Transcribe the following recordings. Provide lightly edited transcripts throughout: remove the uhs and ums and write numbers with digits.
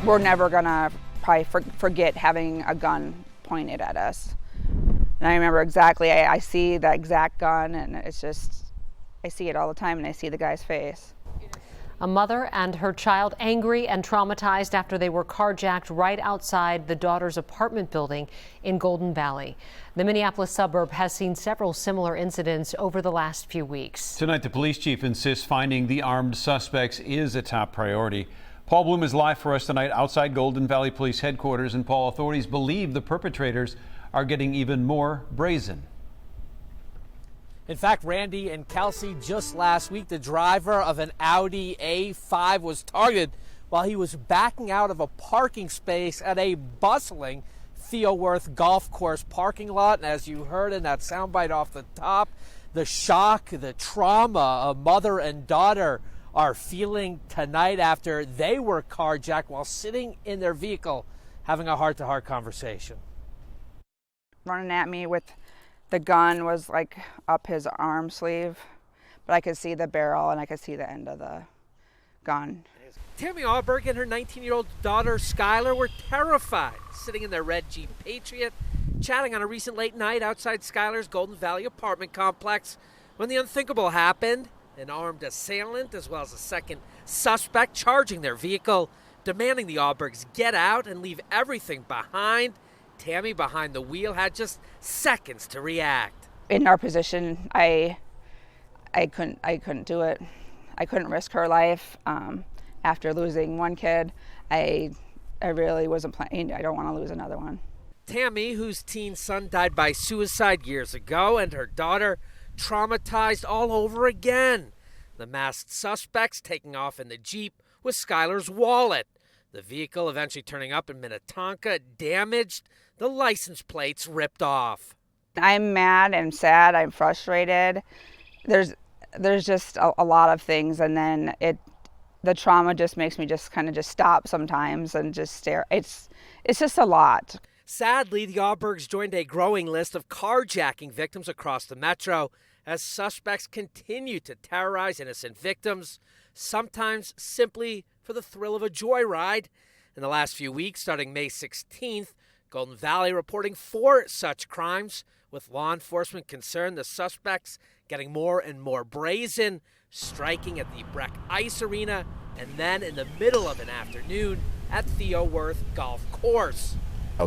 we're never gonna probably forget having a gun pointed at us. And I remember exactly, I see the exact gun, and it's just, I see it all the time, and I see the guy's face. A mother and her child angry and traumatized after they were carjacked right outside the daughter's apartment building in Golden Valley. The Minneapolis suburb has seen several similar incidents over the last few weeks. Tonight, the police chief insists finding the armed suspects is a top priority. Paul Bloom is live for us tonight outside Golden Valley Police headquarters. And Paul, authorities believe the perpetrators are getting even more brazen. In fact, Randy and Kelsey, just last week, the driver of an Audi A5 was targeted while he was backing out of a parking space at a bustling Theo Worth golf course parking lot. And as you heard in that soundbite off the top, the shock, the trauma a mother and daughter are feeling tonight after they were carjacked while sitting in their vehicle having a heart-to-heart conversation. Running at me with the gun was like up his arm sleeve, but I could see the barrel and I could see the end of the gun. Tammy Auberg and her 19-year-old daughter Skylar were terrified, sitting in their red Jeep Patriot, chatting on a recent late night outside Skylar's Golden Valley apartment complex when the unthinkable happened. An armed assailant as well as a second suspect charging their vehicle, demanding the Aubergs get out and leave everything behind. Tammy, behind the wheel, had just seconds to react. In our position, I couldn't do it. I couldn't risk her life. After losing one kid, I really wasn't planning. I don't want to lose another one. Tammy, whose teen son died by suicide years ago, and her daughter traumatized all over again. The masked suspects taking off in the Jeep with Skylar's wallet. The vehicle eventually turning up in Minnetonka, damaged, the license plates ripped off. I'm mad, I'm sad, I'm frustrated. There's just a lot of things, and then the trauma just makes me just kind of just stop sometimes and just stare. It's just a lot. Sadly, the Aubergs joined a growing list of carjacking victims across the metro as suspects continue to terrorize innocent victims, sometimes simply for the thrill of a joyride. In the last few weeks, starting May 16th, Golden Valley reporting 4 such crimes, with law enforcement concerned the suspects getting more and more brazen, striking at the Breck Ice Arena, and then in the middle of an afternoon at Theo Worth Golf Course.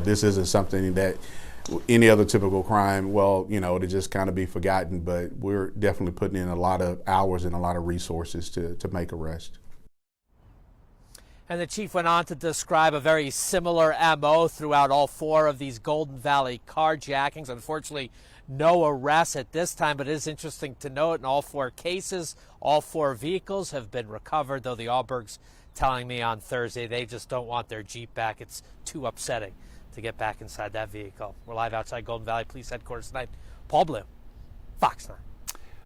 This isn't something that any other typical crime, well, to just kind of be forgotten, but we're definitely putting in a lot of hours and a lot of resources to make arrests. And the chief went on to describe a very similar MO throughout all 4 of these Golden Valley carjackings. Unfortunately, no arrests at this time, but it is interesting to note in all 4 cases, all 4 vehicles have been recovered, though the Aubergs telling me on Thursday they just don't want their Jeep back. It's too upsetting to get back inside that vehicle. We're live outside Golden Valley Police Headquarters tonight. Paul Bloom, Fox 9.